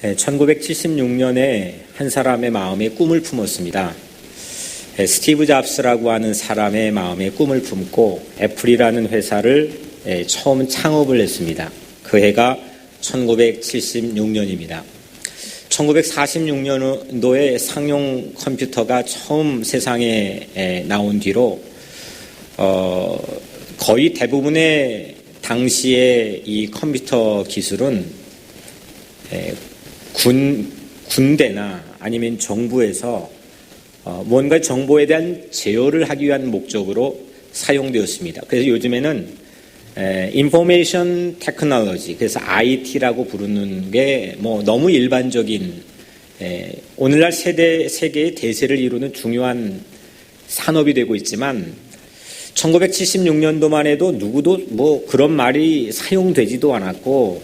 1976년에 한 사람의 마음에 꿈을 품었습니다. 스티브 잡스라고 하는 사람의 마음에 꿈을 품고 애플이라는 회사를 처음 창업을 했습니다. 그 해가 1976년입니다. 1946년도에 상용 컴퓨터가 처음 세상에 나온 뒤로 거의 대부분의 당시의 이 컴퓨터 기술은 군대나 아니면 정부에서 뭔가 정보에 대한 제어를 하기 위한 목적으로 사용되었습니다. 그래서 요즘에는 인포메이션 테크놀로지, 그래서 IT라고 부르는 게 너무 일반적인 오늘날 세계의 대세를 이루는 중요한 산업이 되고 있지만 1976년도만 해도 누구도 그런 말이 사용되지도 않았고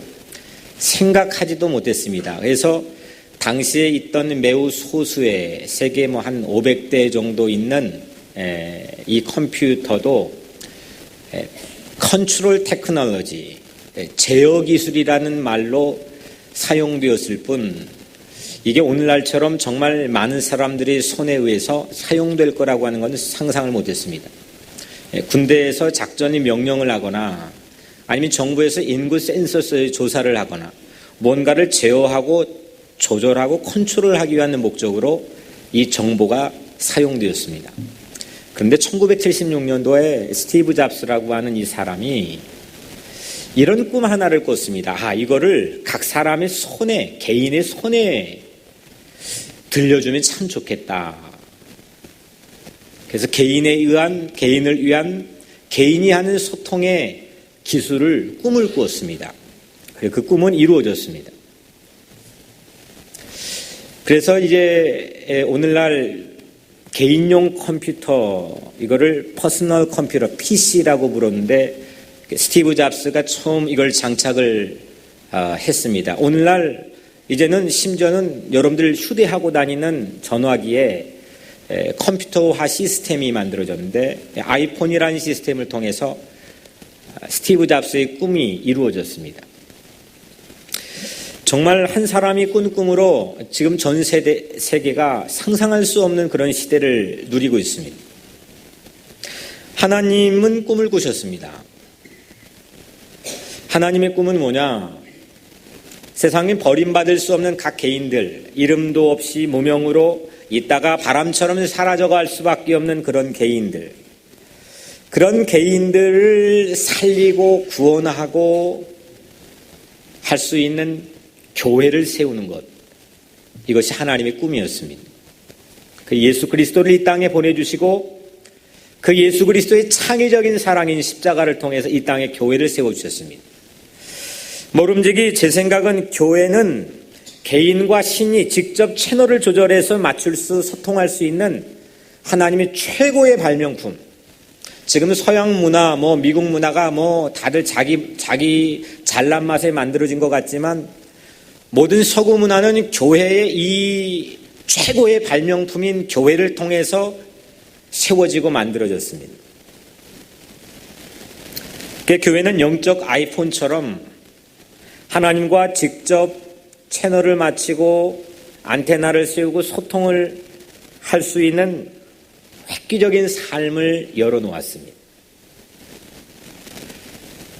생각하지도 못했습니다. 그래서 당시에 있던 매우 소수의 세계 한 500대 정도 있는 이 컴퓨터도 컨트롤 테크놀로지, 제어 기술이라는 말로 사용되었을 뿐 이게 오늘날처럼 정말 많은 사람들의 손에 의해서 사용될 거라고 하는 것은 상상을 못했습니다. 군대에서 작전이 명령을 하거나 아니면 정부에서 인구 센서스의 조사를 하거나 뭔가를 제어하고 조절하고 컨트롤하기 위한 목적으로 이 정보가 사용되었습니다. 그런데 1976년도에 스티브 잡스라고 하는 이 사람이 이런 꿈 하나를 꿨습니다. 이거를 각 사람의 손에, 개인의 손에 들려주면 참 좋겠다. 그래서 개인을 위한 개인이 하는 소통의 기술을 꿈을 꾸었습니다. 그 꿈은 이루어졌습니다. 그래서 이제 오늘날 개인용 컴퓨터, 이거를 퍼스널 컴퓨터, PC라고 부르는데 스티브 잡스가 처음 이걸 장착을 했습니다. 오늘날 이제는 심지어는 여러분들 휴대하고 다니는 전화기에 컴퓨터화 시스템이 만들어졌는데 아이폰이라는 시스템을 통해서 스티브 잡스의 꿈이 이루어졌습니다. 정말 한 사람이 꾼 꿈으로 지금 전 세계가 상상할 수 없는 그런 시대를 누리고 있습니다. 하나님은 꿈을 꾸셨습니다. 하나님의 꿈은 뭐냐? 세상에 버림받을 수 없는 각 개인들, 이름도 없이 무명으로 있다가 바람처럼 사라져갈 수밖에 없는 그런 개인들을 살리고 구원하고 할 수 있는 교회를 세우는 것, 이것이 하나님의 꿈이었습니다. 그 예수 그리스도를 이 땅에 보내주시고 그 예수 그리스도의 창의적인 사랑인 십자가를 통해서 이 땅에 교회를 세워주셨습니다. 모름지기 제 생각은 교회는 개인과 신이 직접 채널을 조절해서 소통할 수 있는 하나님의 최고의 발명품. 지금 서양 문화, 미국 문화가 다들 자기 잘난 맛에 만들어진 것 같지만 모든 서구 문화는 교회의 이 최고의 발명품인 교회를 통해서 세워지고 만들어졌습니다. 교회는 영적 아이폰처럼 하나님과 직접 채널을 맞추고 안테나를 세우고 소통을 할 수 있는 획기적인 삶을 열어놓았습니다.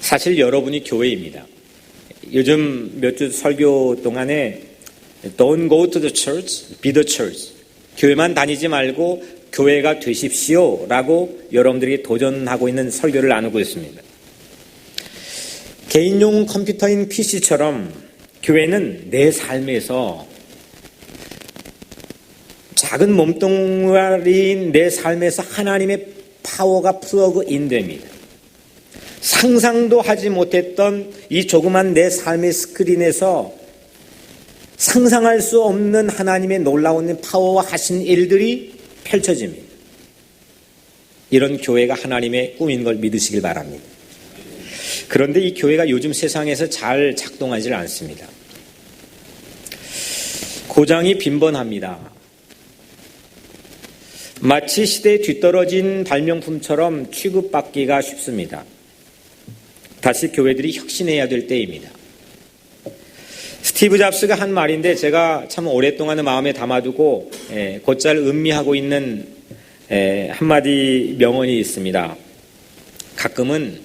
사실 여러분이 교회입니다. 요즘 몇 주 설교 동안에 Don't go to the church, be the church. 교회만 다니지 말고 교회가 되십시오 라고 여러분들이 도전하고 있는 설교를 나누고 있습니다. 개인용 컴퓨터인 PC처럼 교회는 내 삶에서 작은 몸뚱아리인 내 삶에서 하나님의 파워가 플러그인 됩니다. 상상도 하지 못했던 이 조그만 내 삶의 스크린에서 상상할 수 없는 하나님의 놀라운 파워와 하신 일들이 펼쳐집니다. 이런 교회가 하나님의 꿈인 걸 믿으시길 바랍니다. 그런데 이 교회가 요즘 세상에서 잘 작동하지 않습니다. 고장이 빈번합니다. 마치 시대에 뒤떨어진 발명품처럼 취급받기가 쉽습니다. 다시 교회들이 혁신해야 될 때입니다. 스티브 잡스가 한 말인데 제가 참 오랫동안 마음에 담아두고 곧잘 음미하고 있는 한마디 명언이 있습니다. 가끔은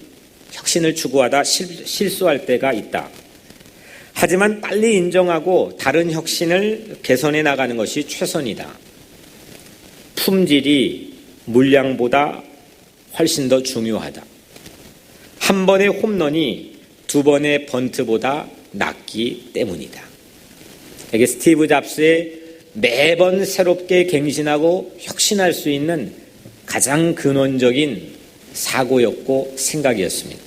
혁신을 추구하다 실수할 때가 있다. 하지만 빨리 인정하고 다른 혁신을 개선해 나가는 것이 최선이다. 품질이 물량보다 훨씬 더 중요하다. 한 번의 홈런이 두 번의 번트보다 낫기 때문이다. 이게 스티브 잡스의 매번 새롭게 갱신하고 혁신할 수 있는 가장 근원적인 사고였고 생각이었습니다.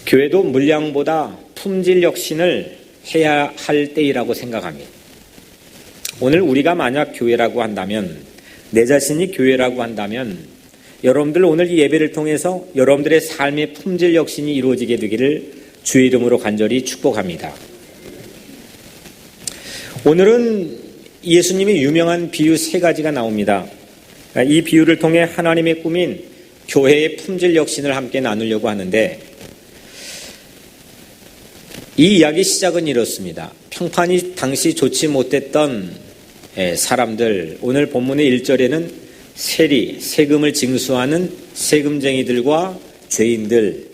교회도 물량보다 품질 혁신을 해야 할 때이라고 생각합니다. 오늘 우리가 만약 교회라고 한다면, 내 자신이 교회라고 한다면 여러분들 오늘 이 예배를 통해서 여러분들의 삶의 품질 혁신이 이루어지게 되기를 주의 이름으로 간절히 축복합니다. 오늘은 예수님의 유명한 비유 3가지가 나옵니다. 이 비유를 통해 하나님의 꿈인 교회의 품질 혁신을 함께 나누려고 하는데, 이 이야기 시작은 이렇습니다. 평판이 당시 좋지 못했던 사람들, 오늘 본문의 1절에는 세금을 징수하는 세금쟁이들과 죄인들,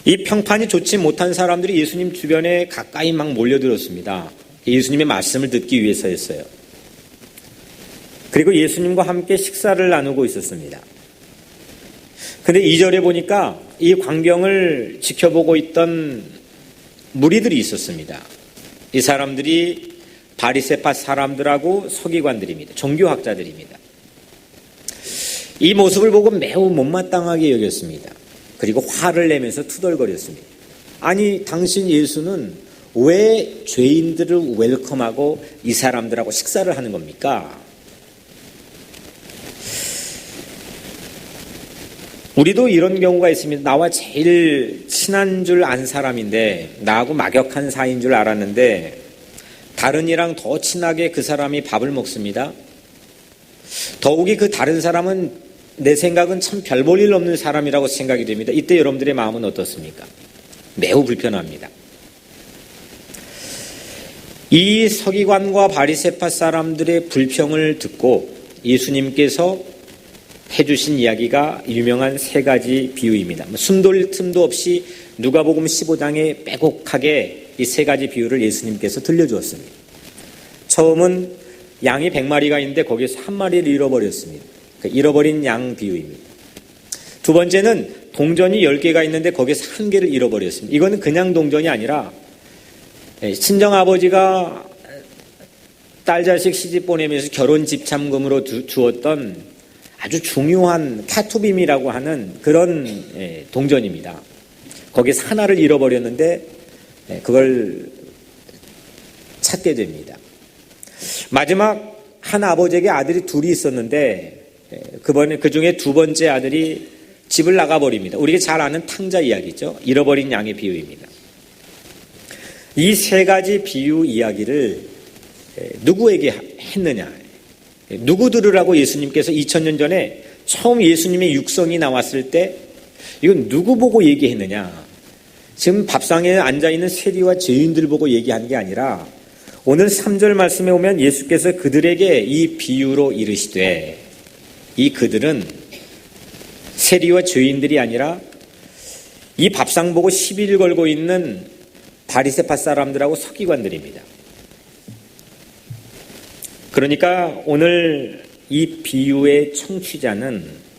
이 평판이 좋지 못한 사람들이 예수님 주변에 가까이 막 몰려들었습니다. 예수님의 말씀을 듣기 위해서였어요. 그리고 예수님과 함께 식사를 나누고 있었습니다. 그런데 2절에 보니까 이 광경을 지켜보고 있던 무리들이 있었습니다. 이 사람들이 바리새파 사람들하고 서기관들입니다. 종교학자들입니다. 이 모습을 보고 매우 못마땅하게 여겼습니다. 그리고 화를 내면서 투덜거렸습니다. 아니, 당신 예수는 왜 죄인들을 웰컴하고 이 사람들하고 식사를 하는 겁니까? 우리도 이런 경우가 있습니다. 나와 제일 친한 줄 안 사람인데, 나하고 막역한 사이인 줄 알았는데 다른 이랑 더 친하게 그 사람이 밥을 먹습니다. 더욱이 그 다른 사람은 내 생각은 참 별 볼 일 없는 사람이라고 생각이 됩니다. 이때 여러분들의 마음은 어떻습니까? 매우 불편합니다. 이 서기관과 바리새파 사람들의 불평을 듣고 예수님께서 해주신 이야기가 유명한 3가지 비유입니다. 숨돌 틈도 없이 누가복음 15장에 빼곡하게 이 3가지 비유를 예수님께서 들려주었습니다. 처음은 양이 100마리가 있는데 거기에서 1마리를 잃어버렸습니다. 잃어버린 양 비유입니다. 두 번째는 동전이 10개가 있는데 거기에서 1개를 잃어버렸습니다. 이거는 그냥 동전이 아니라 친정아버지가 딸 자식 시집 보내면서 결혼 집참금으로 주었던 아주 중요한 카투빔이라고 하는 그런 동전입니다. 거기서 하나를 잃어버렸는데 그걸 찾게 됩니다. 마지막 한 아버지에게 아들이 둘이 있었는데 그 중에 두 번째 아들이 집을 나가버립니다. 우리가 잘 아는 탕자 이야기죠. 잃어버린 양의 비유입니다. 이 3가지 비유 이야기를 누구에게 했느냐? 누구 들으라고 예수님께서 2000년 전에 처음 예수님의 육성이 나왔을 때 이건 누구 보고 얘기했느냐? 지금 밥상에 앉아있는 세리와 죄인들 보고 얘기한 게 아니라 오늘 3절 말씀에 오면 예수께서 그들에게 이 비유로 이르시되, 이 그들은 세리와 죄인들이 아니라 이 밥상 보고 시비를 걸고 있는 바리새파 사람들하고 서기관들입니다. 그러니까 오늘 이 비유의 청취자는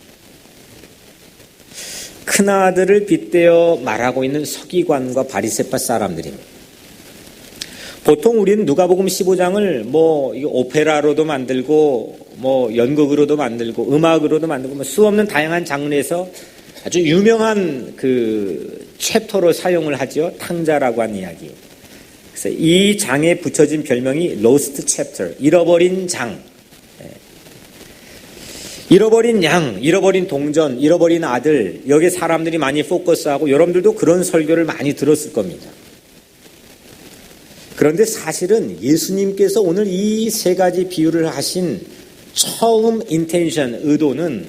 큰아들을 빗대어 말하고 있는 서기관과 바리새파 사람들입니다. 보통 우리는 누가복음 15장을 이거 오페라로도 만들고 연극으로도 만들고 음악으로도 만들고 수 없는 다양한 장르에서 아주 유명한 그 챕터로 사용을 하죠. 탕자라고 하는 이야기. 그래서 이 장에 붙여진 별명이 Lost Chapter, 잃어버린 장. 잃어버린 양, 잃어버린 동전, 잃어버린 아들, 여기에 사람들이 많이 포커스하고 여러분들도 그런 설교를 많이 들었을 겁니다. 그런데 사실은 예수님께서 오늘 이 3가지 비유를 하신 처음 의도는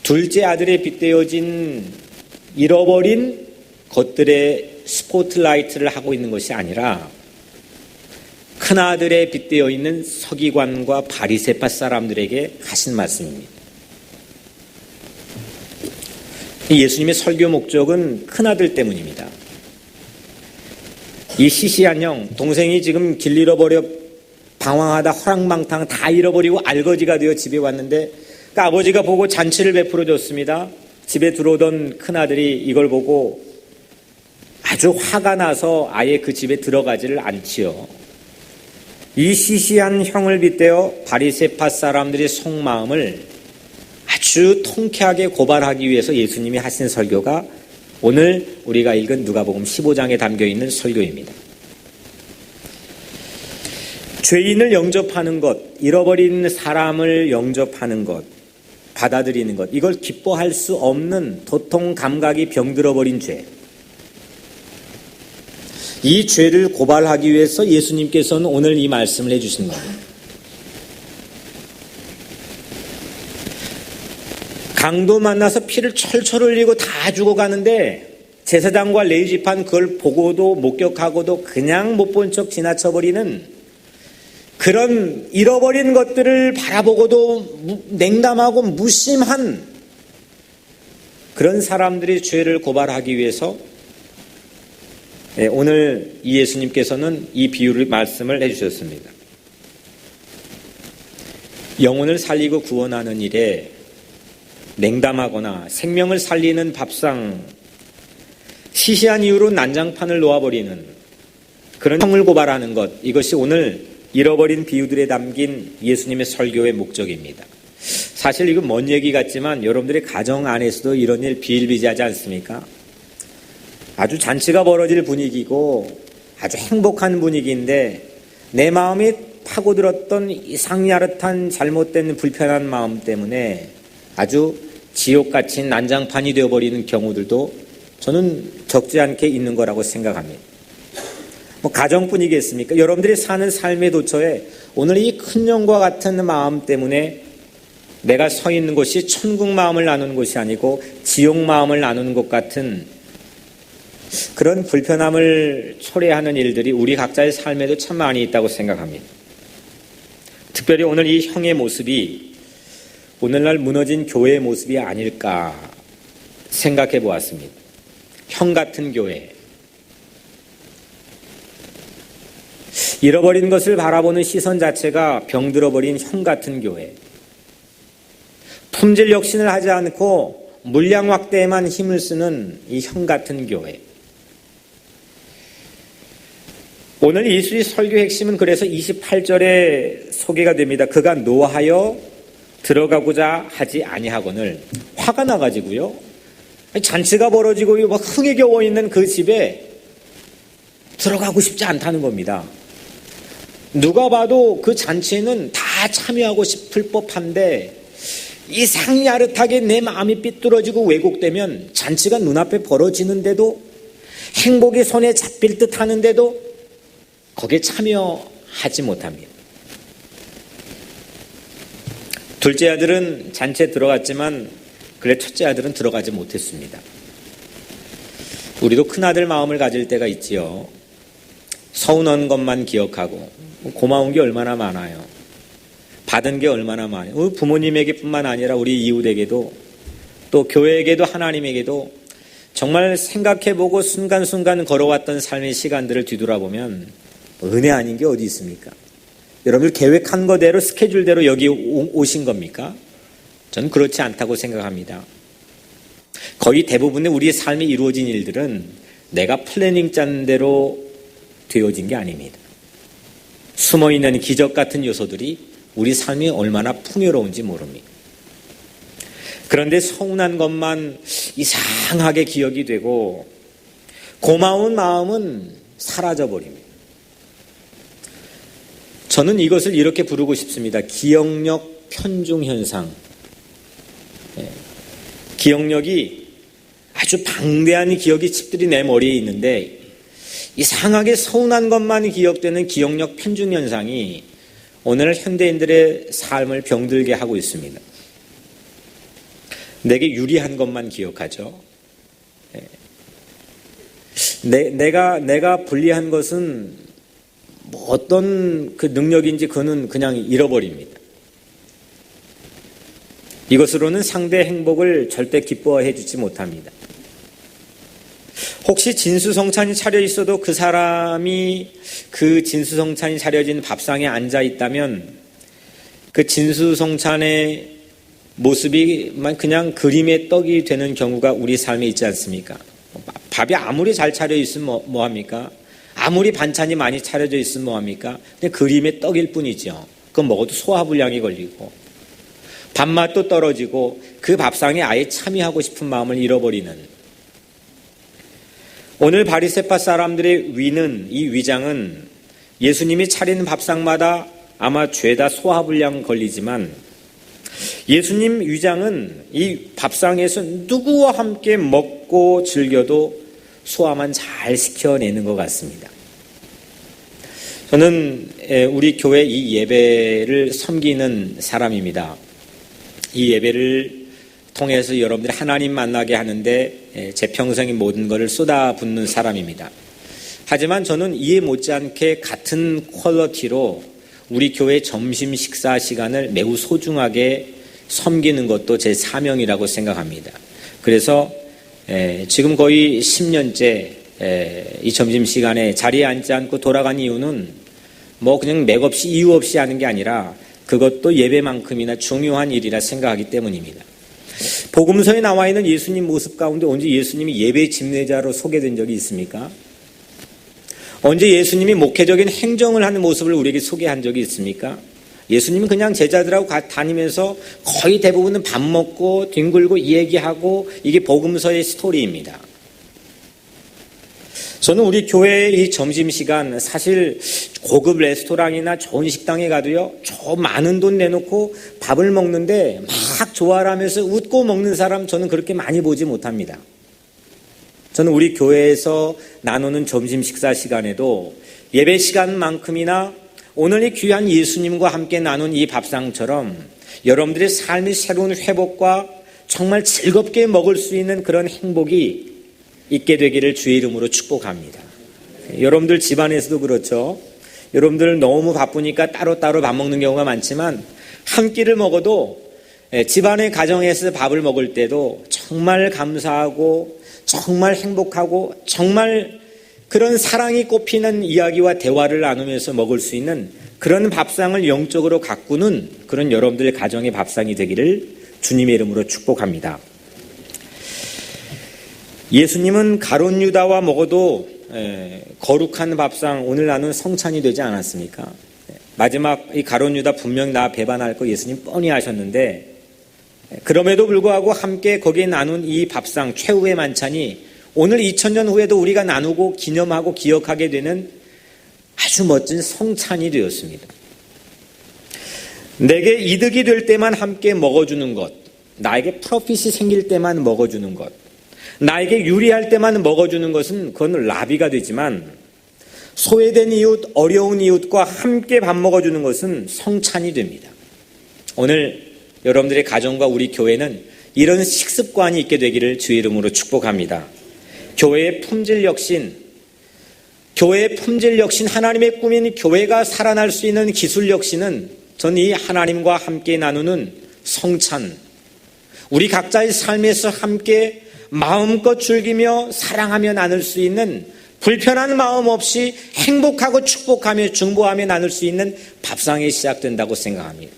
둘째 아들에 빗대어진 잃어버린 것들에 스포트라이트를 하고 있는 것이 아니라 큰아들에 빗대어 있는 서기관과 바리새파 사람들에게 하신 말씀입니다. 예수님의 설교 목적은 큰아들 때문입니다. 이 시시한 형, 동생이 지금 길 잃어버려 방황하다 허랑방탕 다 잃어버리고 알거지가 되어 집에 왔는데 그 아버지가 보고 잔치를 베풀어 줬습니다. 집에 들어오던 큰아들이 이걸 보고 아주 화가 나서 아예 그 집에 들어가지를 않지요. 이 시시한 형을 빗대어 바리새파 사람들의 속마음을 아주 통쾌하게 고발하기 위해서 예수님이 하신 설교가 오늘 우리가 읽은 누가복음 15장에 담겨있는 설교입니다. 죄인을 영접하는 것, 잃어버린 사람을 영접하는 것, 받아들이는 것, 이걸 기뻐할 수 없는 도통 감각이 병들어버린 죄. 이 죄를 고발하기 위해서 예수님께서는 오늘 이 말씀을 해주신 겁니다. 강도 만나서 피를 철철 흘리고 다 죽어가는데 제사장과 레위지파는 그걸 보고도 목격하고도 그냥 못 본 척 지나쳐버리는 그런 잃어버린 것들을 바라보고도 냉담하고 무심한 그런 사람들이 죄를 고발하기 위해서 오늘 이 예수님께서는 이 비유를 말씀을 해주셨습니다. 영혼을 살리고 구원하는 일에 냉담하거나 생명을 살리는 밥상, 시시한 이유로 난장판을 놓아버리는 그런 형을 고발하는 것, 이것이 오늘 잃어버린 비유들에 담긴 예수님의 설교의 목적입니다. 사실 이건 먼 얘기 같지만 여러분들의 가정 안에서도 이런 일 비일비재하지 않습니까? 아주 잔치가 벌어질 분위기고 아주 행복한 분위기인데 내 마음이 파고들었던 이상야릇한 잘못된 불편한 마음 때문에 아주 지옥같이 난장판이 되어버리는 경우들도 저는 적지 않게 있는 거라고 생각합니다. 가정뿐이겠습니까? 여러분들이 사는 삶의 도처에 오늘 이 큰 영과 같은 마음 때문에 내가 서 있는 곳이 천국 마음을 나누는 곳이 아니고 지옥 마음을 나누는 것 같은 그런 불편함을 초래하는 일들이 우리 각자의 삶에도 참 많이 있다고 생각합니다. 특별히 오늘 이 형의 모습이 오늘날 무너진 교회의 모습이 아닐까 생각해 보았습니다. 형 같은 교회. 잃어버린 것을 바라보는 시선 자체가 병들어버린 형 같은 교회. 품질 혁신을 하지 않고 물량 확대에만 힘을 쓰는 이 형 같은 교회. 오늘 예수의 설교 핵심은 그래서 28절에 소개가 됩니다. 그가 노하여 들어가고자 하지 아니하거늘. 화가 나가지고요. 잔치가 벌어지고 막 흥에 겨워 있는 그 집에 들어가고 싶지 않다는 겁니다. 누가 봐도 그 잔치에는 다 참여하고 싶을 법한데 이상야릇하게 내 마음이 삐뚤어지고 왜곡되면 잔치가 눈앞에 벌어지는데도 행복이 손에 잡힐 듯 하는데도 거기에 참여하지 못합니다. 둘째 아들은 잔치에 들어갔지만 그래 첫째 아들은 들어가지 못했습니다. 우리도 큰아들 마음을 가질 때가 있지요. 서운한 것만 기억하고 고마운 게 얼마나 많아요. 받은 게 얼마나 많아요. 부모님에게뿐만 아니라 우리 이웃에게도 또 교회에게도 하나님에게도 정말 생각해보고 순간순간 걸어왔던 삶의 시간들을 뒤돌아보면 은혜 아닌 게 어디 있습니까? 여러분들 계획한 거대로 스케줄대로 여기 오신 겁니까? 저는 그렇지 않다고 생각합니다. 거의 대부분의 우리의 삶이 이루어진 일들은 내가 플래닝 짠 대로 되어진 게 아닙니다. 숨어있는 기적 같은 요소들이 우리 삶이 얼마나 풍요로운지 모릅니다. 그런데 서운한 것만 이상하게 기억이 되고 고마운 마음은 사라져버립니다. 저는 이것을 이렇게 부르고 싶습니다. 기억력 편중 현상. 기억력이 아주 방대한 기억이 칩들이 내 머리에 있는데 이상하게 서운한 것만 기억되는 기억력 편중 현상이 오늘 현대인들의 삶을 병들게 하고 있습니다. 내게 유리한 것만 기억하죠. 내가 불리한 것은 뭐 어떤 그 능력인지 그는 그냥 잃어버립니다. 이것으로는 상대의 행복을 절대 기뻐해 주지 못합니다. 혹시 진수성찬이 차려 있어도 그 사람이 그 진수성찬이 차려진 밥상에 앉아 있다면 그 진수성찬의 모습이 그냥 그림의 떡이 되는 경우가 우리 삶에 있지 않습니까? 밥이 아무리 잘 차려 있으면 뭐합니까? 아무리 반찬이 많이 차려져 있으면 뭐합니까? 그냥 그림의 떡일 뿐이죠. 그건 먹어도 소화불량이 걸리고 밥맛도 떨어지고 그 밥상에 아예 참여하고 싶은 마음을 잃어버리는, 오늘 바리새파 사람들의 이 위장은 예수님이 차리는 밥상마다 아마 죄다 소화불량 걸리지만 예수님 위장은 이 밥상에서 누구와 함께 먹고 즐겨도 소화만 잘 시켜내는 것 같습니다. 저는 우리 교회 이 예배를 섬기는 사람입니다. 이 예배를 통해서 여러분들이 하나님 만나게 하는데 제 평생의 모든 것을 쏟아붓는 사람입니다. 하지만 저는 이에 못지않게 같은 퀄리티로 우리 교회 점심 식사 시간을 매우 소중하게 섬기는 것도 제 사명이라고 생각합니다. 그래서 지금 거의 10년째 이 점심시간에 자리에 앉지 않고 돌아간 이유는 뭐 그냥 맥없이 이유 없이 하는 게 아니라 그것도 예배만큼이나 중요한 일이라 생각하기 때문입니다. 복음서에 나와 있는 예수님 모습 가운데 언제 예수님이 예배 집례자로 소개된 적이 있습니까? 언제 예수님이 목회적인 행정을 하는 모습을 우리에게 소개한 적이 있습니까? 예수님은 그냥 제자들하고 다니면서 거의 대부분은 밥 먹고 뒹굴고 얘기하고, 이게 복음서의 스토리입니다. 저는 우리 교회의 이 점심시간, 사실 고급 레스토랑이나 좋은 식당에 가도요, 저 많은 돈 내놓고 밥을 먹는데 막 좋아를 하면서 웃고 먹는 사람 저는 그렇게 많이 보지 못합니다. 저는 우리 교회에서 나누는 점심 식사 시간에도 예배 시간만큼이나 오늘 이 귀한 예수님과 함께 나눈 이 밥상처럼 여러분들의 삶의 새로운 회복과 정말 즐겁게 먹을 수 있는 그런 행복이 있게 되기를 주의 이름으로 축복합니다. 여러분들 집안에서도 그렇죠. 여러분들 너무 바쁘니까 따로따로 밥 먹는 경우가 많지만 한 끼를 먹어도 집안의 가정에서 밥을 먹을 때도 정말 감사하고 정말 행복하고 정말 그런 사랑이 꽃피는 이야기와 대화를 나누면서 먹을 수 있는 그런 밥상을 영적으로 가꾸는 그런 여러분들의 가정의 밥상이 되기를 주님의 이름으로 축복합니다. 예수님은 가룟 유다와 먹어도 거룩한 밥상, 오늘 나눈 성찬이 되지 않았습니까? 마지막 이 가룟 유다 분명 나 배반할 거 예수님 뻔히 아셨는데, 그럼에도 불구하고 함께 거기에 나눈 이 밥상, 최후의 만찬이 오늘 2000년 후에도 우리가 나누고 기념하고 기억하게 되는 아주 멋진 성찬이 되었습니다. 내게 이득이 될 때만 함께 먹어주는 것, 나에게 프로핏이 생길 때만 먹어주는 것, 나에게 유리할 때만 먹어주는 것은 그건 라비가 되지만, 소외된 이웃, 어려운 이웃과 함께 밥 먹어주는 것은 성찬이 됩니다. 오늘 여러분들의 가정과 우리 교회는 이런 식습관이 있게 되기를 주의 이름으로 축복합니다. 교회의 품질 혁신, 하나님의 꿈인 교회가 살아날 수 있는 기술 혁신은 저는 이 하나님과 함께 나누는 성찬, 우리 각자의 삶에서 함께 마음껏 즐기며 사랑하며 나눌 수 있는, 불편한 마음 없이 행복하고 축복하며 중보하며 나눌 수 있는 밥상이 시작된다고 생각합니다.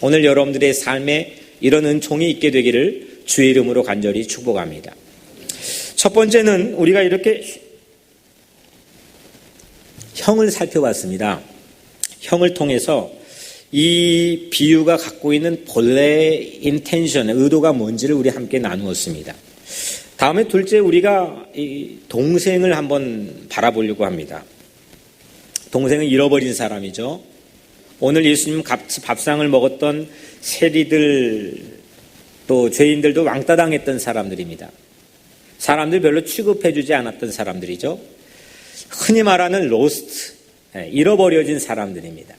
오늘 여러분들의 삶에 이런 은총이 있게 되기를 주의 이름으로 간절히 축복합니다. 첫 번째는 우리가 이렇게 형을 살펴봤습니다. 형을 통해서 이 비유가 갖고 있는 본래의 인텐션, 의도가 뭔지를 우리 함께 나누었습니다. 다음에 둘째, 우리가 이 동생을 한번 바라보려고 합니다. 동생은 잃어버린 사람이죠. 오늘 예수님 같이 밥상을 먹었던 세리들, 또 죄인들도 왕따 당했던 사람들입니다. 사람들 별로 취급해주지 않았던 사람들이죠. 흔히 말하는 로스트, 잃어버려진 사람들입니다.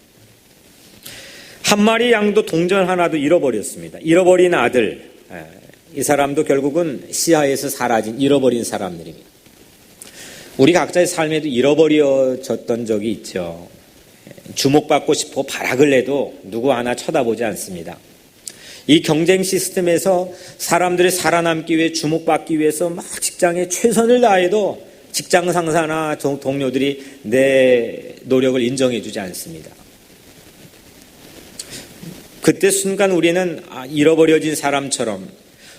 한 마리 양도 동전 하나도 잃어버렸습니다. 잃어버린 아들, 이 사람도 결국은 시야에서 사라진 잃어버린 사람들입니다. 우리 각자의 삶에도 잃어버려졌던 적이 있죠. 주목받고 싶어 발악을 해도 누구 하나 쳐다보지 않습니다. 이 경쟁 시스템에서 사람들이 살아남기 위해 주목받기 위해서 막 직장에 최선을 다해도 직장 상사나 동료들이 내 노력을 인정해 주지 않습니다. 그때 순간 우리는 잃어버려진 사람처럼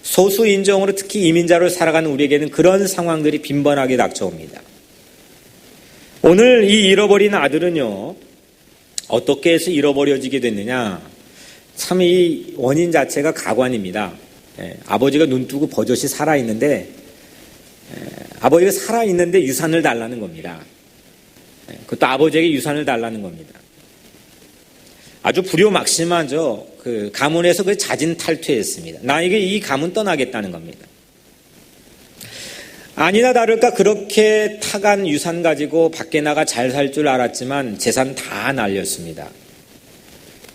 소수 인종으로 특히 이민자로 살아가는 우리에게는 그런 상황들이 빈번하게 닥쳐옵니다. 오늘 이 잃어버린 아들은요, 어떻게 해서 잃어버려지게 됐느냐? 참 이 원인 자체가 가관입니다. 아버지가 눈 뜨고 버젓이 살아있는데, 아버지가 살아있는데 유산을 달라는 겁니다. 그것도 아버지에게 유산을 달라는 겁니다. 아주 불효막심하죠. 그 가문에서 그 자진 탈퇴했습니다. 나에게 이 가문 떠나겠다는 겁니다. 아니나 다를까 그렇게 타간 유산 가지고 밖에 나가 잘 살 줄 알았지만 재산 다 날렸습니다.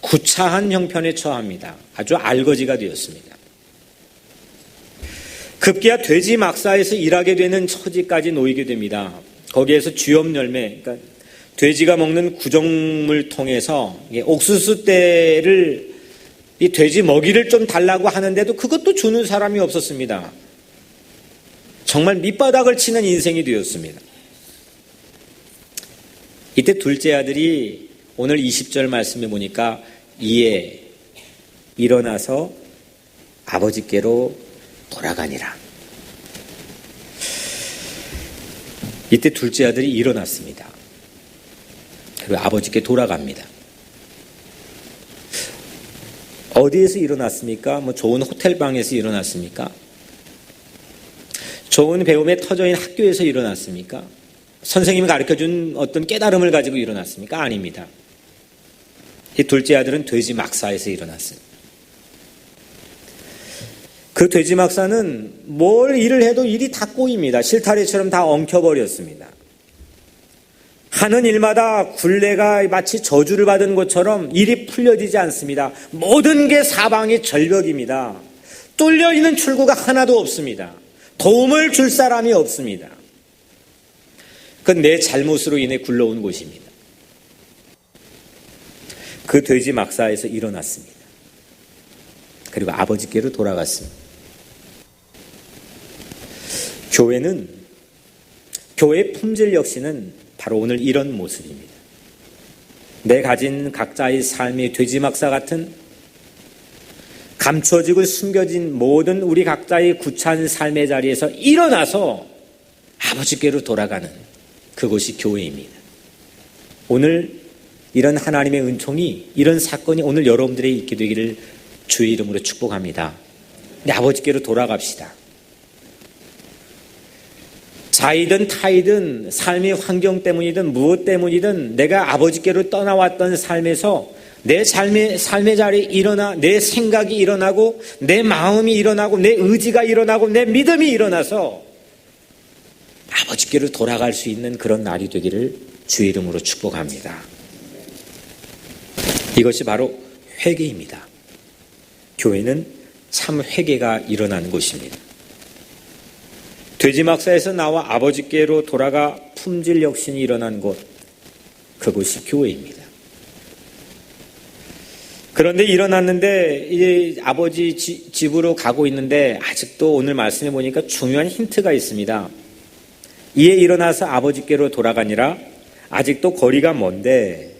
구차한 형편에 처합니다. 아주 알거지가 되었습니다. 급기야 돼지 막사에서 일하게 되는 처지까지 놓이게 됩니다. 거기에서 쥐염 열매, 그러니까 돼지가 먹는 구정물 통해서 옥수수대를 이 돼지 먹이를 좀 달라고 하는데도 그것도 주는 사람이 없었습니다. 정말 밑바닥을 치는 인생이 되었습니다. 이때 둘째 아들이 오늘 20절 말씀에 보니까 이에 일어나서 아버지께로 돌아가니라. 이때 둘째 아들이 일어났습니다. 그리고 아버지께 돌아갑니다. 어디에서 일어났습니까? 뭐 좋은 호텔방에서 일어났습니까? 좋은 배움에 터져있는 학교에서 일어났습니까? 선생님이 가르쳐준 어떤 깨달음을 가지고 일어났습니까? 아닙니다. 이 둘째 아들은 돼지 막사에서 일어났습니다. 그 돼지 막사는 뭘 일을 해도 일이 다 꼬입니다. 실타래처럼 다 엉켜버렸습니다. 하는 일마다 굴레가 마치 저주를 받은 것처럼 일이 풀려지지 않습니다. 모든 게 사방이 절벽입니다. 뚫려있는 출구가 하나도 없습니다. 도움을 줄 사람이 없습니다. 그건 내 잘못으로 인해 굴러온 곳입니다. 그 돼지 막사에서 일어났습니다. 그리고 아버지께로 돌아갔습니다. 교회의 품질 역시는 바로 오늘 이런 모습입니다. 내 가진 각자의 삶의 돼지 막사 같은 감춰지고 숨겨진 모든 우리 각자의 구차한 삶의 자리에서 일어나서 아버지께로 돌아가는 그곳이 교회입니다. 오늘 이런 하나님의 은총이, 이런 사건이 오늘 여러분들에게 있게 되기를 주의 이름으로 축복합니다. 내 아버지께로 돌아갑시다. 자이든 타이든 삶의 환경 때문이든 무엇 때문이든 내가 아버지께로 떠나왔던 삶에서 내 삶의 자리에 일어나 내 생각이 일어나고 내 마음이 일어나고 내 의지가 일어나고 내 믿음이 일어나서 아버지께로 돌아갈 수 있는 그런 날이 되기를 주의 이름으로 축복합니다. 이것이 바로 회개입니다. 교회는 참 회개가 일어나는 곳입니다. 돼지막사에서 나와 아버지께로 돌아가 품질 혁신이 일어난 곳, 그곳이 교회입니다. 그런데 일어났는데 이제 아버지 집으로 가고 있는데 아직도 오늘 말씀해 보니까 중요한 힌트가 있습니다. 이에 일어나서 아버지께로 돌아가니라. 아직도 거리가 먼데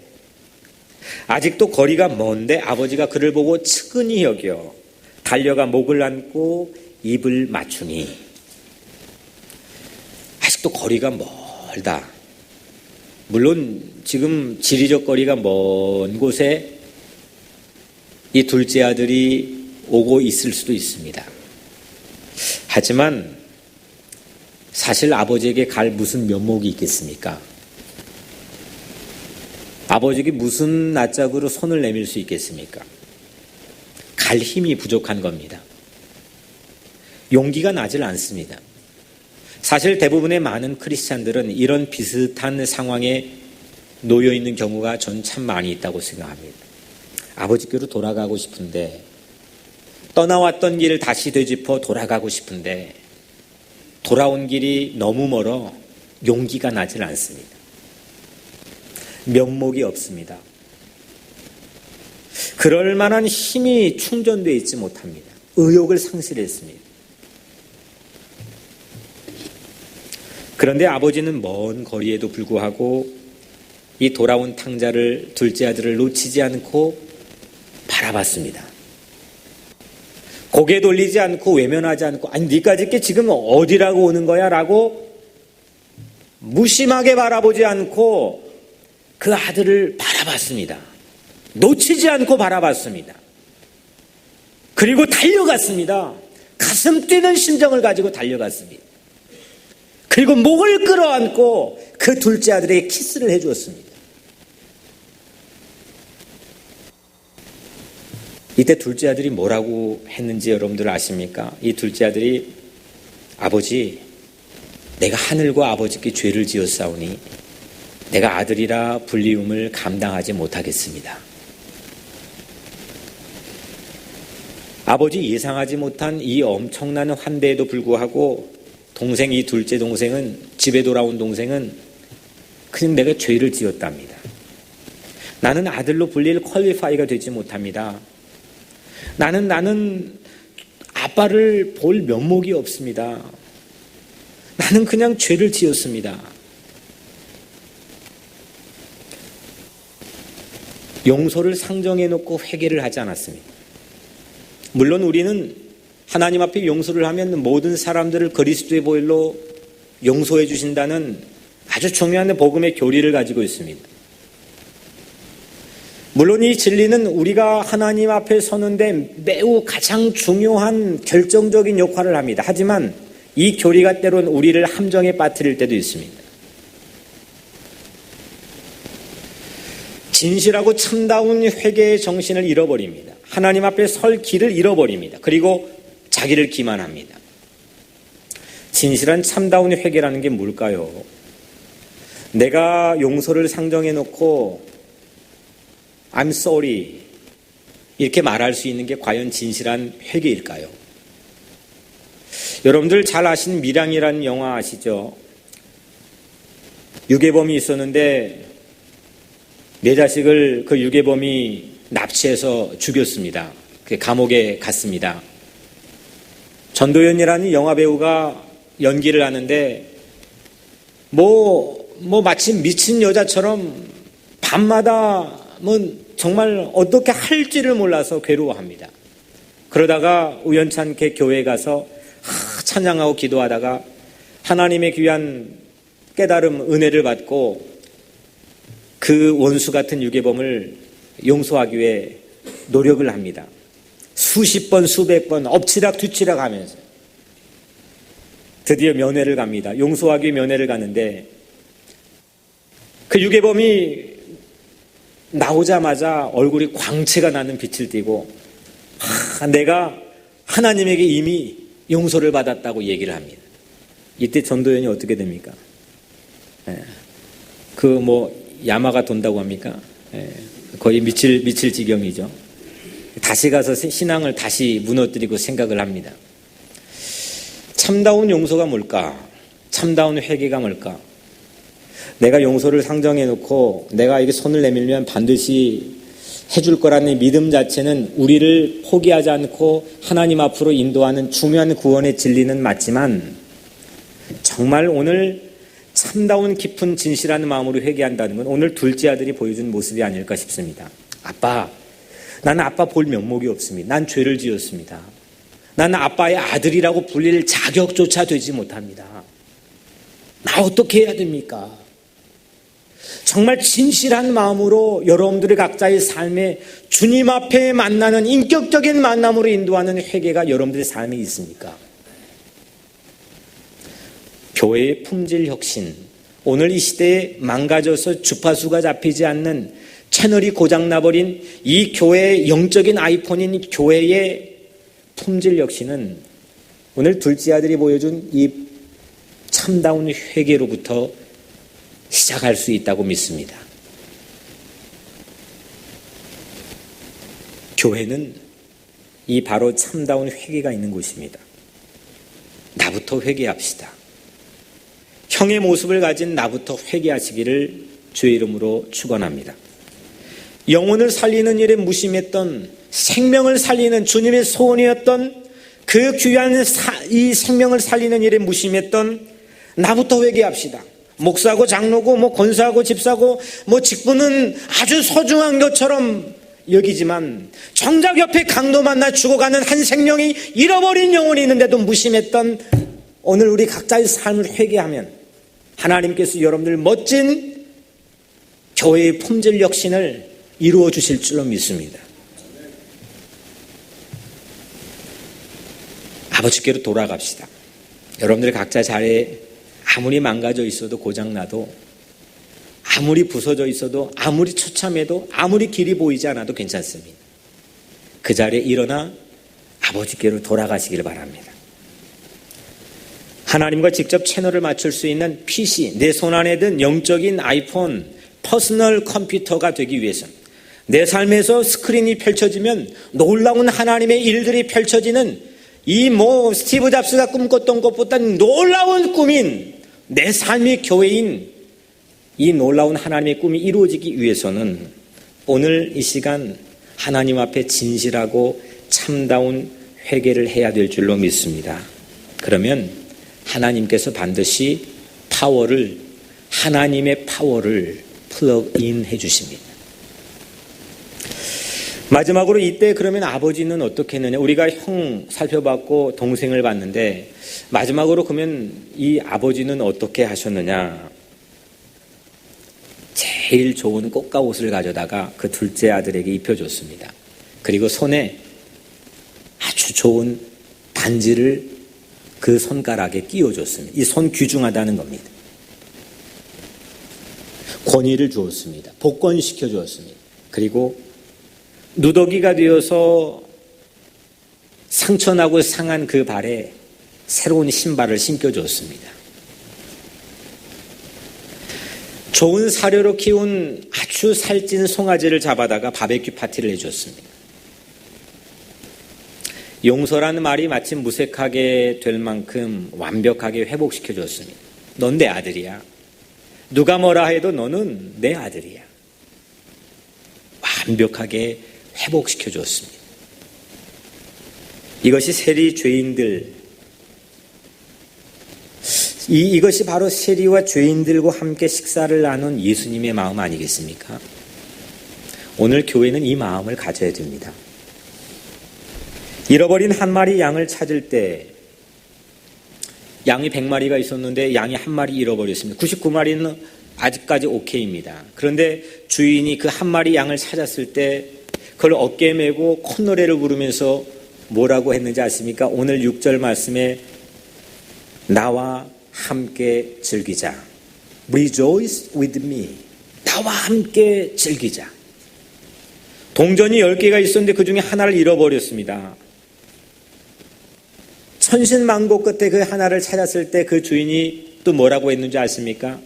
아버지가 그를 보고 측은히 여겨 달려가 목을 안고 입을 맞추니. 아직도 거리가 멀다. 물론 지금 지리적 거리가 먼 곳에 이 둘째 아들이 오고 있을 수도 있습니다. 하지만 사실 아버지에게 갈 무슨 면목이 있겠습니까? 아버지에게 무슨 낯짝으로 손을 내밀 수 있겠습니까? 갈 힘이 부족한 겁니다. 용기가 나질 않습니다. 사실 대부분의 많은 크리스찬들은 이런 비슷한 상황에 놓여 있는 경우가 전 참 많이 있다고 생각합니다. 아버지께로 돌아가고 싶은데, 떠나왔던 길을 다시 되짚어 돌아가고 싶은데 돌아온 길이 너무 멀어 용기가 나질 않습니다. 면목이 없습니다. 그럴 만한 힘이 충전되어 있지 못합니다. 의욕을 상실했습니다. 그런데 아버지는 먼 거리에도 불구하고 이 돌아온 탕자를, 둘째 아들을 놓치지 않고 바라봤습니다. 고개 돌리지 않고 외면하지 않고, 아니 네가 이렇게 지금 어디라고 오는 거야? 라고 무심하게 바라보지 않고 그 아들을 바라봤습니다. 놓치지 않고 바라봤습니다. 그리고 달려갔습니다. 가슴 뛰는 심정을 가지고 달려갔습니다. 그리고 목을 끌어안고 그 둘째 아들에게 키스를 해주었습니다. 이때 둘째 아들이 뭐라고 했는지 여러분들 아십니까? 이 둘째 아들이, 아버지, 내가 하늘과 아버지께 죄를 지었사오니 내가 아들이라 불리움을 감당하지 못하겠습니다. 아버지 예상하지 못한 이 엄청난 환대에도 불구하고 동생, 이 둘째 동생은, 집에 돌아온 동생은 그냥 내가 죄를 지었답니다. 나는 아들로 불릴 퀄리파이가 되지 못합니다. 나는 아빠를 볼 면목이 없습니다. 나는 그냥 죄를 지었습니다. 용서를 상정해 놓고 회개를 하지 않았습니다. 물론 우리는 하나님 앞에 용서를 하면 모든 사람들을 그리스도의 보혈로 용서해 주신다는 아주 중요한 복음의 교리를 가지고 있습니다. 물론 이 진리는 우리가 하나님 앞에 서는데 매우 가장 중요한 결정적인 역할을 합니다. 하지만 이 교리가 때로는 우리를 함정에 빠뜨릴 때도 있습니다. 진실하고 참다운 회개의 정신을 잃어버립니다. 하나님 앞에 설 길을 잃어버립니다. 그리고 자기를 기만합니다. 진실한 참다운 회개라는 게 뭘까요? 내가 용서를 상정해 놓고 I'm sorry 이렇게 말할 수 있는 게 과연 진실한 회개일까요? 여러분들 잘 아시는 밀양이라는 영화 아시죠? 유괴범이 있었는데 네 자식을 그 유괴범이 납치해서 죽였습니다. 감옥에 갔습니다. 전도연이라는 영화배우가 연기를 하는데 마치 미친 여자처럼 밤마다 정말 어떻게 할지를 몰라서 괴로워합니다. 그러다가 우연찮게 교회에 가서 찬양하고 기도하다가 하나님의 귀한 깨달음, 은혜를 받고 그 원수 같은 유괴범을 용서하기 위해 노력을 합니다. 수십 번, 수백 번 엎치락 뒤치락 하면서 드디어 면회를 갑니다. 용서하기 위해 면회를 가는데 그 유괴범이 나오자마자 얼굴이 광채가 나는 빛을 띠고 내가 하나님에게 이미 용서를 받았다고 얘기를 합니다. 이때 전도연이 어떻게 됩니까? 야마가 돈다고 합니까? 거의 미칠 지경이죠. 다시 가서 신앙을 다시 무너뜨리고 생각을 합니다. 참다운 용서가 뭘까? 참다운 회개가 뭘까? 내가 용서를 상정해 놓고 내가 이게 손을 내밀면 반드시 해줄 거라는 믿음 자체는 우리를 포기하지 않고 하나님 앞으로 인도하는 중요한 구원의 진리는 맞지만 정말 오늘 참다운 깊은 진실한 마음으로 회개한다는 건 오늘 둘째 아들이 보여준 모습이 아닐까 싶습니다. 아빠, 나는 아빠 볼 면목이 없습니다. 난 죄를 지었습니다. 나는 아빠의 아들이라고 불릴 자격조차 되지 못합니다. 나 어떻게 해야 됩니까? 정말 진실한 마음으로 여러분들의 각자의 삶에 주님 앞에 만나는 인격적인 만남으로 인도하는 회개가 여러분들의 삶에 있습니까? 교회의 품질 혁신, 오늘 이 시대에 망가져서 주파수가 잡히지 않는 채널이 고장나버린 이 교회의 영적인 아이폰인 교회의 품질 혁신은 오늘 둘째 아들이 보여준 이 참다운 회개로부터 시작할 수 있다고 믿습니다. 교회는 이 바로 참다운 회개가 있는 곳입니다. 나부터 회개합시다. 형의 모습을 가진 나부터 회개하시기를 주의 이름으로 축원합니다. 영혼을 살리는 일에 무심했던, 생명을 살리는 주님의 소원이었던 그 귀한 이 생명을 살리는 일에 무심했던 나부터 회개합시다. 목사고 장로고 권사고 집사고 직분은 아주 소중한 것처럼 여기지만 정작 옆에 강도 만나 죽어가는 한 생명이 잃어버린 영혼이 있는데도 무심했던 오늘 우리 각자의 삶을 회개하면 하나님께서 여러분들 멋진 교회의 품질 혁신을 이루어 주실 줄로 믿습니다. 아버지께로 돌아갑시다. 여러분들 각자 자리에 아무리 망가져 있어도 고장나도, 아무리 부서져 있어도, 아무리 처참해도, 아무리 길이 보이지 않아도 괜찮습니다. 그 자리에 일어나 아버지께로 돌아가시길 바랍니다. 하나님과 직접 채널을 맞출 수 있는 PC, 내 손 안에 든 영적인 아이폰, 퍼스널 컴퓨터가 되기 위해서 내 삶에서 스크린이 펼쳐지면 놀라운 하나님의 일들이 펼쳐지는 이 스티브 잡스가 꿈꿨던 것보다 놀라운 꿈인 내 삶의 교회인 이 놀라운 하나님의 꿈이 이루어지기 위해서는 오늘 이 시간 하나님 앞에 진실하고 참다운 회개를 해야 될 줄로 믿습니다. 그러면 하나님께서 반드시 하나님의 파워를 플러그인 해주십니다. 마지막으로 이때 그러면 아버지는 어떻게 했느냐? 우리가 형 살펴봤고 동생을 봤는데 마지막으로 그러면 이 아버지는 어떻게 하셨느냐? 제일 좋은 꽃가 옷을 가져다가 그 둘째 아들에게 입혀줬습니다. 그리고 손에 아주 좋은 반지를 그 손가락에 끼워줬습니다. 이 손 귀중하다는 겁니다. 권위를 주었습니다. 복권시켜 주었습니다. 그리고 누더기가 되어서 상처나고 상한 그 발에 새로운 신발을 신겨줬습니다. 좋은 사료로 키운 아주 살찐 송아지를 잡아다가 바베큐 파티를 해줬습니다. 용서라는 말이 마침 무색하게 될 만큼 완벽하게 회복시켜줬습니다. 넌 내 아들이야. 누가 뭐라 해도 너는 내 아들이야. 완벽하게 회복시켜줬습니다. 이것이 세리 죄인들, 이것이 바로 세리와 죄인들과 함께 식사를 나눈 예수님의 마음 아니겠습니까? 오늘 교회는 이 마음을 가져야 됩니다. 잃어버린 한 마리 양을 찾을 때 양이 100마리가 있었는데 양이 한 마리 잃어버렸습니다. 99마리는 아직까지 오케이입니다. 그런데 주인이 그 한 마리 양을 찾았을 때 그걸 어깨에 메고 콧노래를 부르면서 뭐라고 했는지 아십니까? 오늘 6절 말씀에 나와 함께 즐기자. Rejoice with me. 나와 함께 즐기자. 동전이 10개가 있었는데 그 중에 하나를 잃어버렸습니다. 천신만고 끝에 그 하나를 찾았을 때 그 주인이 또 뭐라고 했는지 아십니까?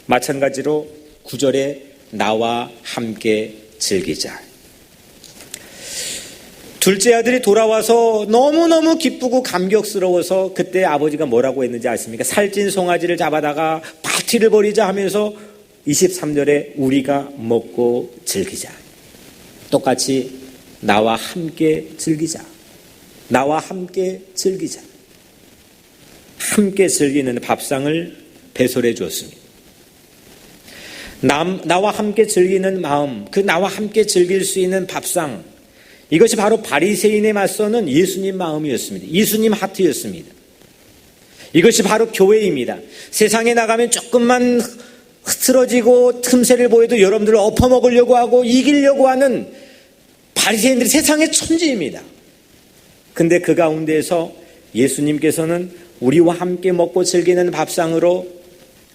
마찬가지로 9절에 나와 함께 즐기자. 둘째 아들이 돌아와서 너무너무 기쁘고 감격스러워서 그때 아버지가 뭐라고 했는지 아십니까? 살찐 송아지를 잡아다가 파티를 벌이자 하면서 23절에 우리가 먹고 즐기자. 똑같이 나와 함께 즐기자. 나와 함께 즐기자. 함께 즐기는 밥상을 배설해 주었습니다. 나와 함께 즐기는 마음, 그 나와 함께 즐길 수 있는 밥상, 이것이 바로 바리새인에 맞서는 예수님 마음이었습니다. 예수님 하트였습니다. 이것이 바로 교회입니다. 세상에 나가면 조금만 흐트러지고 틈새를 보여도 여러분들을 엎어먹으려고 하고 이기려고 하는 바리새인들이 세상의 천지입니다. 근데 그 가운데에서 예수님께서는 우리와 함께 먹고 즐기는 밥상으로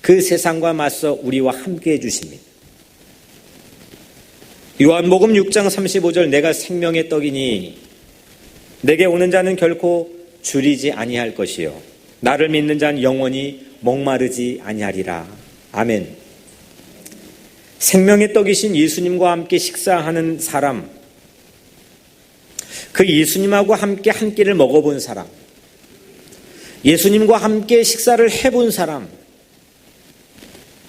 그 세상과 맞서 우리와 함께 해주십니다. 요한복음 6장 35절 내가 생명의 떡이니 내게 오는 자는 결코 줄이지 아니할 것이요 나를 믿는 자는 영원히 목마르지 아니하리라. 아멘. 생명의 떡이신 예수님과 함께 식사하는 사람, 그 예수님하고 함께 한 끼를 먹어본 사람, 예수님과 함께 식사를 해본 사람,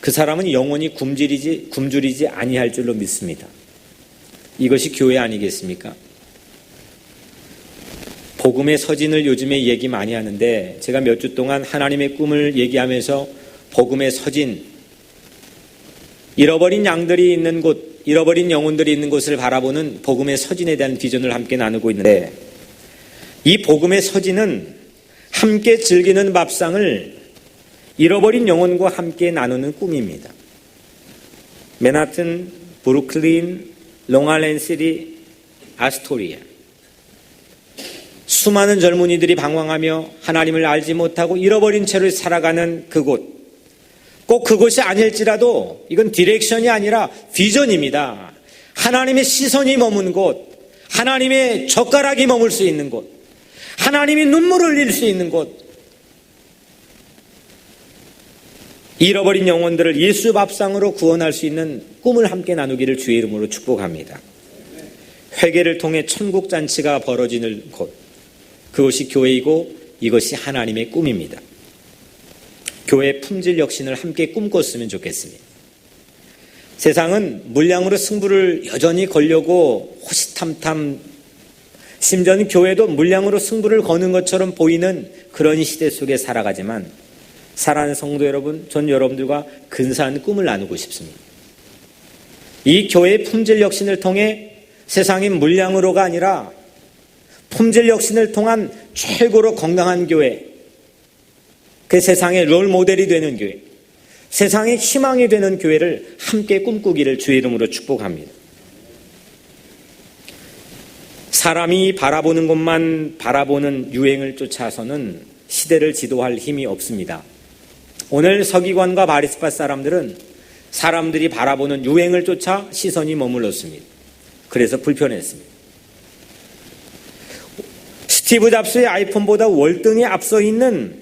그 사람은 영원히 굶주리지 아니할 줄로 믿습니다. 이것이 교회 아니겠습니까? 복음의 서진을 요즘에 얘기 많이 하는데 제가 몇 주 동안 하나님의 꿈을 얘기하면서 복음의 서진, 잃어버린 양들이 있는 곳, 잃어버린 영혼들이 있는 곳을 바라보는 복음의 서진에 대한 비전을 함께 나누고 있는데, 이 복음의 서진은 함께 즐기는 밥상을 잃어버린 영혼과 함께 나누는 꿈입니다. 맨하튼, 브루클린, 롱아일랜드시티, 아스토리아. 수많은 젊은이들이 방황하며 하나님을 알지 못하고 잃어버린 채로 살아가는 그곳. 꼭 그곳이 아닐지라도 이건 디렉션이 아니라 비전입니다. 하나님의 시선이 머문 곳, 하나님의 젓가락이 머물 수 있는 곳, 하나님이 눈물을 흘릴 수 있는 곳, 잃어버린 영혼들을 예수 밥상으로 구원할 수 있는 꿈을 함께 나누기를 주의 이름으로 축복합니다. 회개를 통해 천국 잔치가 벌어지는 곳, 그것이 교회이고 이것이 하나님의 꿈입니다. 교회의 품질 혁신을 함께 꿈꿨으면 좋겠습니다. 세상은 물량으로 승부를 여전히 걸려고 호시탐탐, 심지어는 교회도 물량으로 승부를 거는 것처럼 보이는 그런 시대 속에 살아가지만, 사랑하는 성도 여러분, 전 여러분들과 근사한 꿈을 나누고 싶습니다. 이 교회의 품질 혁신을 통해 세상의 물량으로가 아니라 품질 혁신을 통한 최고로 건강한 교회, 그 세상의 롤 모델이 되는 교회, 세상의 희망이 되는 교회를 함께 꿈꾸기를 주의 이름으로 축복합니다. 사람이 바라보는 것만 바라보는 유행을 쫓아서는 시대를 지도할 힘이 없습니다. 오늘 서기관과 바리새파 사람들은 사람들이 바라보는 유행을 쫓아 시선이 머물렀습니다. 그래서 불편했습니다. 스티브 잡스의 아이폰보다 월등히 앞서 있는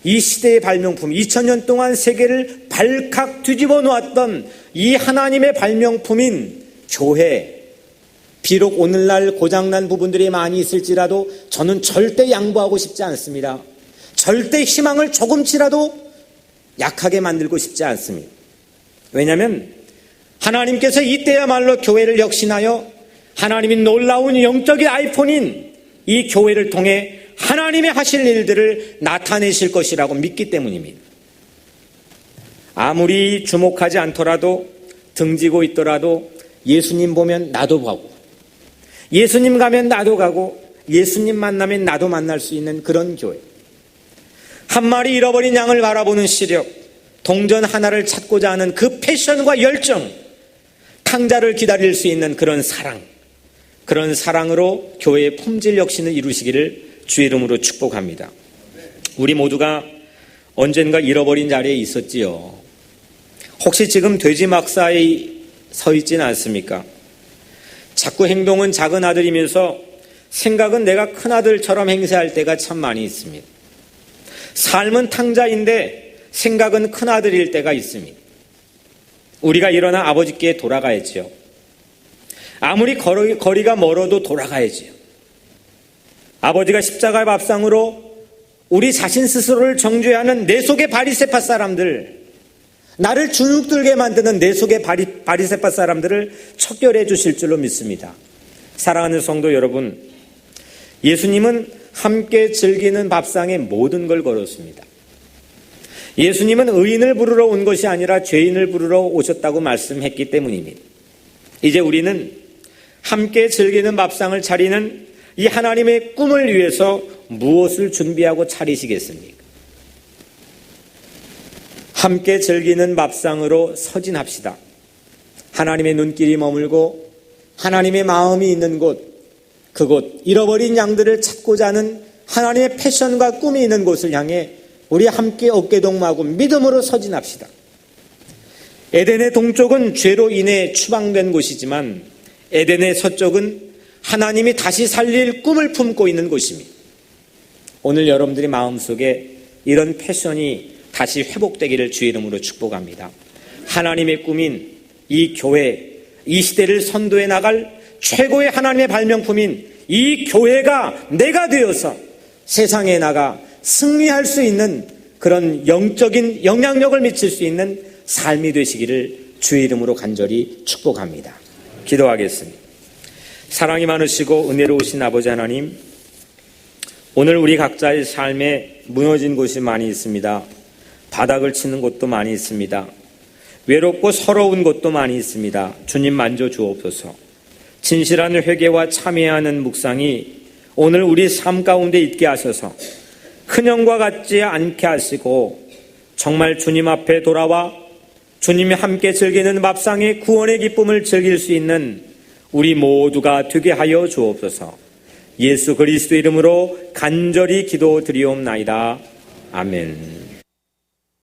이 시대의 발명품, 2000년 동안 세계를 발칵 뒤집어 놓았던 이 하나님의 발명품인 교회, 비록 오늘날 고장난 부분들이 많이 있을지라도 저는 절대 양보하고 싶지 않습니다. 절대 희망을 조금치라도 약하게 만들고 싶지 않습니다. 왜냐하면 하나님께서 이때야말로 교회를 혁신하여 하나님이 놀라운 영적인 아이폰인 이 교회를 통해 하나님의 하실 일들을 나타내실 것이라고 믿기 때문입니다. 아무리 주목하지 않더라도, 등지고 있더라도 예수님 보면 나도 가고, 예수님 가면 나도 가고, 예수님 만나면 나도 만날 수 있는 그런 교회. 한 마리 잃어버린 양을 바라보는 시력, 동전 하나를 찾고자 하는 그 패션과 열정, 탕자를 기다릴 수 있는 그런 사랑, 그런 사랑으로 교회의 품질 혁신을 이루시기를 주의 이름으로 축복합니다. 우리 모두가 언젠가 잃어버린 자리에 있었지요. 혹시 지금 돼지 막사에 서 있지는 않습니까? 자꾸 행동은 작은 아들이면서 생각은 내가 큰 아들처럼 행세할 때가 참 많이 있습니다. 삶은 탕자인데 생각은 큰 아들일 때가 있습니다. 우리가 일어나 아버지께 돌아가야지요. 아무리 거리가 멀어도 돌아가야지요. 아버지가 십자가의 밥상으로 우리 자신 스스로를 정죄하는 내 속의 바리새파 사람들, 나를 주눅들게 만드는 내 속의 바리새파 사람들을 척결해 주실 줄로 믿습니다. 사랑하는 성도 여러분, 예수님은 함께 즐기는 밥상에 모든 걸 걸었습니다. 예수님은 의인을 부르러 온 것이 아니라 죄인을 부르러 오셨다고 말씀했기 때문입니다. 이제 우리는 함께 즐기는 밥상을 차리는 이 하나님의 꿈을 위해서 무엇을 준비하고 차리시겠습니까? 함께 즐기는 밥상으로 서진합시다. 하나님의 눈길이 머물고 하나님의 마음이 있는 곳, 그곳, 잃어버린 양들을 찾고자 하는 하나님의 패션과 꿈이 있는 곳을 향해 우리 함께 어깨동무하고 믿음으로 서진합시다. 에덴의 동쪽은 죄로 인해 추방된 곳이지만 에덴의 서쪽은 하나님이 다시 살릴 꿈을 품고 있는 곳입니다. 오늘 여러분들이 마음속에 이런 패션이 다시 회복되기를 주의 이름으로 축복합니다. 하나님의 꿈인 이 교회, 이 시대를 선도해 나갈 최고의 하나님의 발명품인 이 교회가 내가 되어서 세상에 나가 승리할 수 있는 그런 영적인 영향력을 미칠 수 있는 삶이 되시기를 주의 이름으로 간절히 축복합니다. 기도하겠습니다. 사랑이 많으시고 은혜로우신 아버지 하나님, 오늘 우리 각자의 삶에 무너진 곳이 많이 있습니다. 바닥을 치는 곳도 많이 있습니다. 외롭고 서러운 곳도 많이 있습니다. 주님 만져 주옵소서. 진실한 회개와 참회하는 묵상이 오늘 우리 삶 가운데 있게 하셔서 큰형과 같지 않게 하시고 정말 주님 앞에 돌아와 주님이 함께 즐기는 밥상의 구원의 기쁨을 즐길 수 있는 우리 모두가 되게 하여 주옵소서. 예수 그리스도 이름으로 간절히 기도드리옵나이다. 아멘.